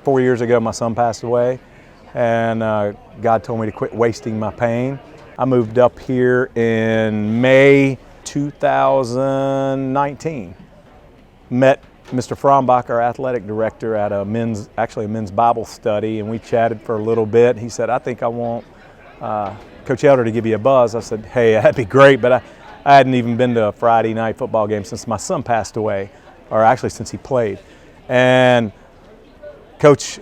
4 years ago, my son passed away, and God told me to quit wasting my pain. I moved up here in May 2019. Met Mr. Frombach, our athletic director, at a men's Bible study, and we chatted for a little bit. He said, "I think I want Coach Elder to give you a buzz." I said, "Hey, that'd be great," but I hadn't even been to a Friday night football game since my son passed away, or actually since he played. And Coach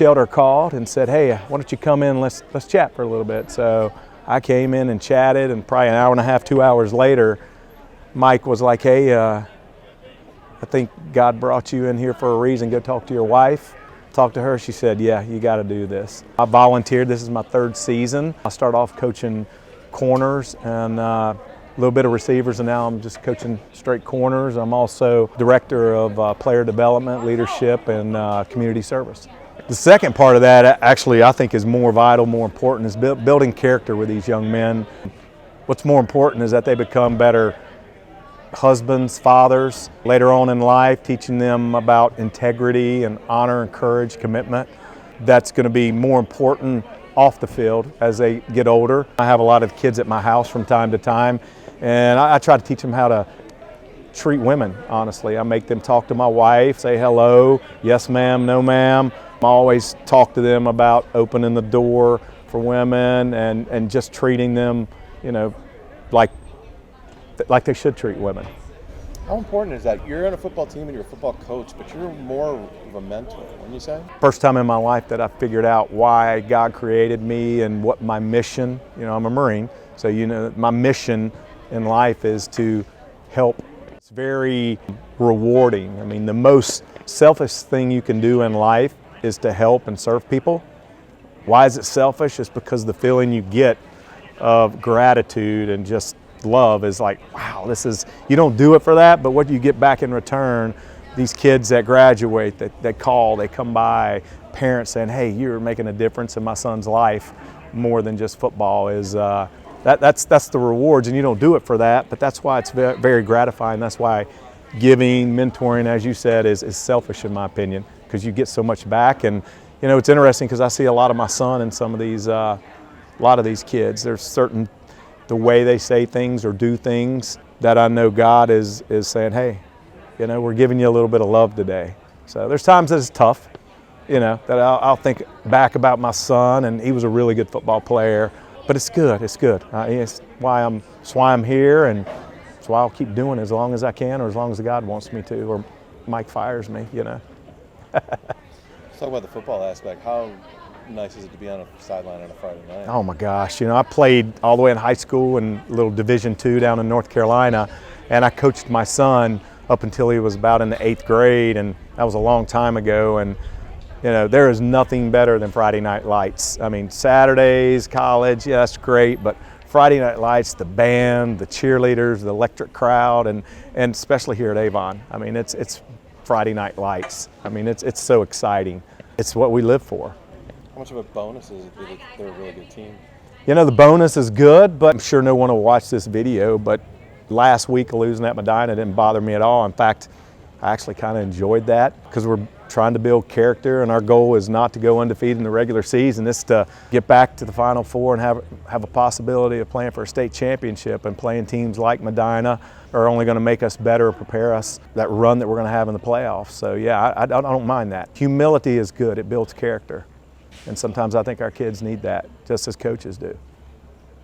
Elder called and said, "Hey, why don't you come in? Let's chat for a little bit." So I came in and chatted, and probably an hour and a half, 2 hours later, Mike was like, "Hey, I think God brought you in here for a reason. Go talk to your wife." Talked to her. She said, "Yeah, you got to do this." I volunteered. This is my third season. I started off coaching corners and a little bit of receivers, and now I'm just coaching straight corners. I'm also director of player development, leadership, and community service. The second part of that, actually, I think is more vital, more important, is building character with these young men. What's more important is that they become better husbands, fathers, later on in life, teaching them about integrity and honor and courage, commitment. That's going to be more important off the field as they get older. I have a lot of kids at my house from time to time, and I try to teach them how to treat women, honestly. I make them talk to my wife, say hello, yes ma'am, no ma'am. I always talk to them about opening the door for women and just treating them, like they should treat women. How important is that? You're on a football team and you're a football coach, but you're more of a mentor, wouldn't you say? First time in my life that I figured out why God created me and what my mission, I'm a Marine, so my mission in life is to help. It's very rewarding. I mean, the most selfish thing you can do in life is to help and serve people. Why is it selfish? It's because the feeling you get of gratitude and just love is like, wow, you don't do it for that, but what do you get back in return? These kids that graduate, that call, they come by, parents saying, "Hey, you're making a difference in my son's life," more than just football, is that's the rewards, and you don't do it for that, but that's why it's very, very gratifying. That's why giving, mentoring, as you said, is selfish in my opinion, because you get so much back. And it's interesting because I see a lot of my son in some of these, a lot of these kids. There's certain the way they say things or do things that I know God is saying, "Hey, we're giving you a little bit of love today." So there's times that it's tough, that I'll think back about my son, and he was a really good football player, but it's good. It's good. It's why I'm here, and it's why I'll keep doing it as long as I can, or as long as God wants me to, or Mike fires me. Let's talk about the football aspect. How nice is it to be on a sideline on a Friday night? Oh my gosh, I played all the way in high school in a little Division II down in North Carolina, and I coached my son up until he was about in the 8th grade, and that was a long time ago. And there is nothing better than Friday night lights. I mean, Saturdays, college, yeah, that's great, but Friday night lights, the band, the cheerleaders, the electric crowd, and especially here at Avon. I mean, it's Friday night lights. I mean, it's so exciting. It's what we live for. How much of a bonus is it that they're a really good team? The bonus is good, but I'm sure no one will watch this video, but last week losing at Medina didn't bother me at all. In fact, I actually kind of enjoyed that because we're trying to build character, and our goal is not to go undefeated in the regular season. It's to get back to the Final Four and have a possibility of playing for a state championship, and playing teams like Medina are only going to make us better, prepare us that run that we're going to have in the playoffs. So yeah, I don't mind that. Humility is good. It builds character. And sometimes I think our kids need that, just as coaches do.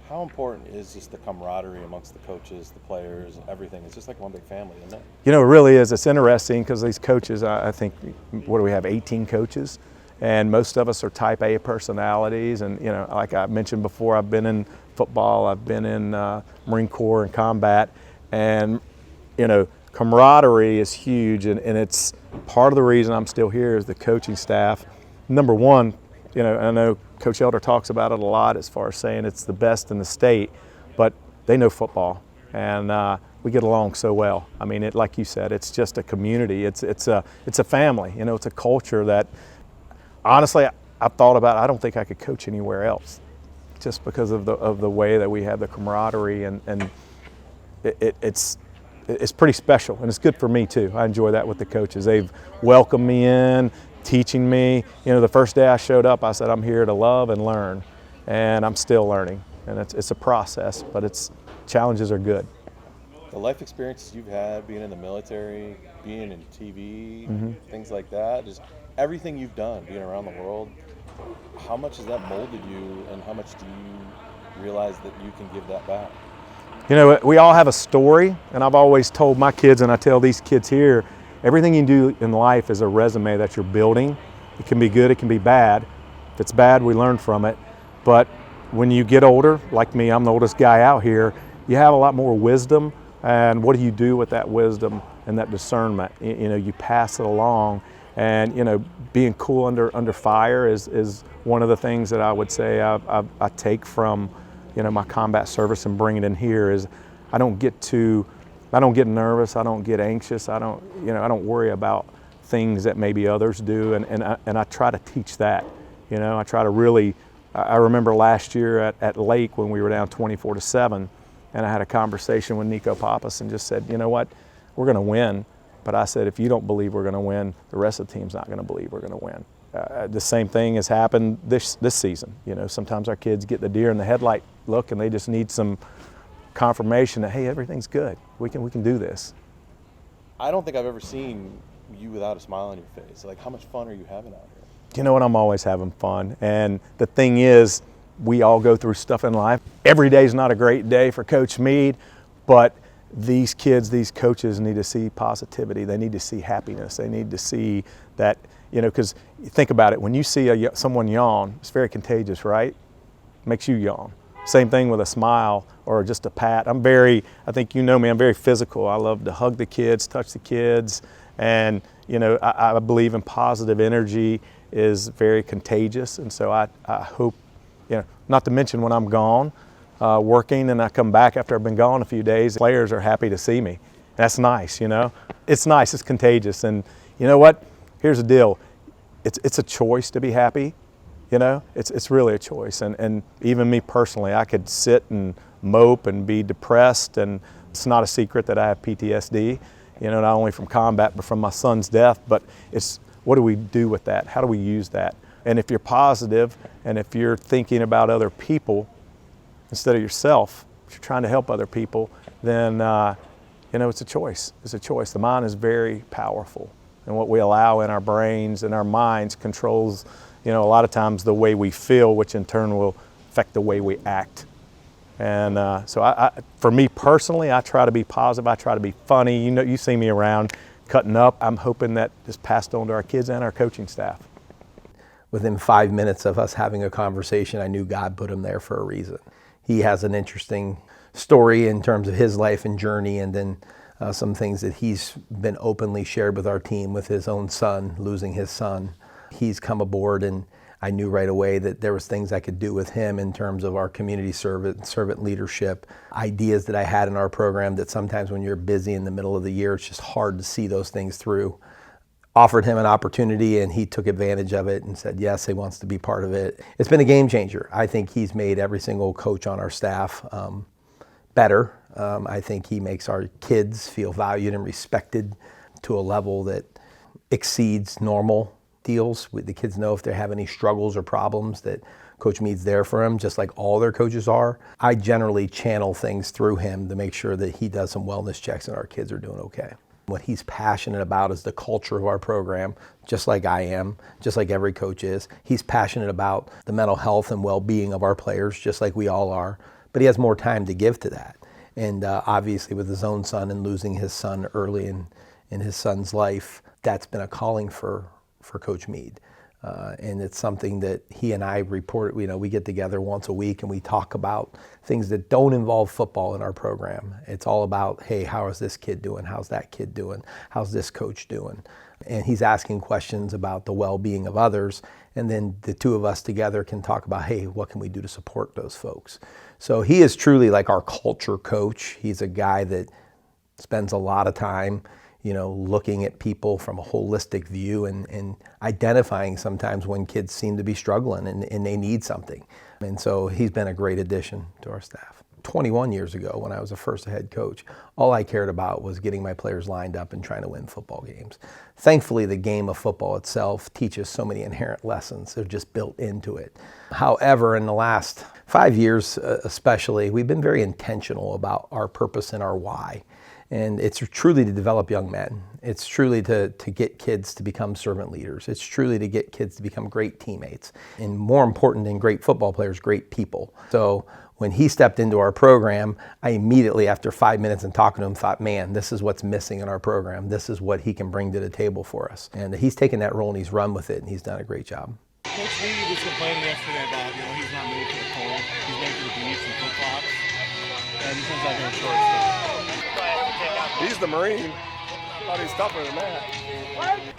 How important is just the camaraderie amongst the coaches, the players, everything? It's just like one big family, isn't it? It really is. It's interesting because these coaches, I think, what do we have, 18 coaches? And most of us are type A personalities. And, like I mentioned before, I've been in football, I've been in Marine Corps and combat. And, camaraderie is huge. And it's part of the reason I'm still here is the coaching staff. Number one, I know Coach Elder talks about it a lot as far as saying it's the best in the state, but they know football, and we get along so well. I mean, like you said, it's just a community. It's a family. It's a culture that, honestly, I've thought about. I don't think I could coach anywhere else, just because of the way that we have the camaraderie, and it's pretty special, and it's good for me too. I enjoy that with the coaches. They've welcomed me in, teaching me. You know, the first day I showed up, I said, I'm here to love and learn, and I'm still learning. And it's a process, but challenges are good. The life experiences you've had, being in the military, being in TV, things like that, just everything you've done, being around the world, how much has that molded you, and how much do you realize that you can give that back? You know, we all have a story, and I've always told my kids, and I tell these kids here, everything you do in life is a resume that you're building. It can be good, it can be bad. If it's bad, we learn from it. But when you get older, like me, I'm the oldest guy out here, you have a lot more wisdom, and what do you do with that wisdom and that discernment? You know, you pass it along, and you know, being cool under fire is one of the things that I would say I take from, you know, my combat service and bring it in here. Is I don't get nervous, I don't get anxious, I don't worry about things that maybe others do, and I try to teach that. You know, I try to really. I remember last year at Lake when we were down 24-7, and I had a conversation with Nico Pappas and just said, you know what, we're going to win. But I said, if you don't believe we're going to win, the rest of the team's not going to believe we're going to win. The same thing has happened this season. You know, sometimes our kids get the deer in the headlight look, and they just need some confirmation that, hey, everything's good. We can do this. I don't think I've ever seen you without a smile on your face. Like, how much fun are you having out here? You know what, I'm always having fun. And the thing is, we all go through stuff in life. Every day is not a great day for Coach Meade, but these kids, these coaches need to see positivity. They need to see happiness. They need to see that, you know, because think about it, when you see someone yawn, it's very contagious, right? Makes you yawn. Same thing with a smile or just a pat. I think you know me, I'm very physical. I love to hug the kids, touch the kids, and you know, I believe in positive energy is very contagious, and so I hope, you know, not to mention when I'm gone working and I come back after I've been gone a few days, players are happy to see me. That's nice, you know. It's nice, it's contagious, and you know what? Here's the deal. It's a choice to be happy, you know. It's really a choice, and even me personally, I could sit and mope and be depressed, and it's not a secret that I have PTSD, you know, not only from combat but from my son's death, but it's what do we do with that? How do we use that? And if you're positive and if you're thinking about other people instead of yourself, if you're trying to help other people, then you know, it's a choice. It's a choice. The mind is very powerful, and what we allow in our brains and our minds controls, you know, a lot of times the way we feel, which in turn will affect the way we act. And so for me personally, I try to be positive. I try to be funny. You know, you see me around cutting up. I'm hoping that is passed on to our kids and our coaching staff. Within 5 minutes of us having a conversation, I knew God put him there for a reason. He has an interesting story in terms of his life and journey, and then some things that he's been openly shared with our team with his own son, losing his son. He's come aboard, and I knew right away that there was things I could do with him in terms of our community servant leadership, ideas that I had in our program that sometimes when you're busy in the middle of the year, it's just hard to see those things through. Offered him an opportunity, and he took advantage of it and said yes, he wants to be part of it. It's been a game changer. I think he's made every single coach on our staff better. I think he makes our kids feel valued and respected to a level that exceeds normal deals. The kids know if they have any struggles or problems that Coach Meade's there for them, just like all their coaches are. I generally channel things through him to make sure that he does some wellness checks and our kids are doing okay. What he's passionate about is the culture of our program, just like I am, just like every coach is. He's passionate about the mental health and well-being of our players, just like we all are, but he has more time to give to that. And obviously with his own son and losing his son early in his son's life, that's been a calling for Coach Meade. And it's something that he and I report, you know, we get together once a week and we talk about things that don't involve football in our program. It's all about, hey, how is this kid doing? How's that kid doing? How's this coach doing? And he's asking questions about the well-being of others. And then the two of us together can talk about, hey, what can we do to support those folks? So he is truly like our culture coach. He's a guy that spends a lot of time, you know, looking at people from a holistic view and identifying sometimes when kids seem to be struggling and they need something. And so he's been a great addition to our staff. 21 years ago when I was a first head coach, all I cared about was getting my players lined up and trying to win football games. Thankfully, the game of football itself teaches so many inherent lessons. They're just built into it. However, in the last 5 years especially, we've been very intentional about our purpose and our why. And it's truly to develop young men. It's truly to get kids to become servant leaders. It's truly to get kids to become great teammates. And more important than great football players, great people. So when he stepped into our program, I immediately, after 5 minutes and talking to him, thought, man, this is what's missing in our program. This is what he can bring to the table for us. And he's taken that role and he's run with it, and he's done a great job. Coach Meade was complaining yesterday about, he's not made for the cold. He's made for the beach and flip-flops. And he comes out here in shorts. He's the Marine. I thought he's tougher than that.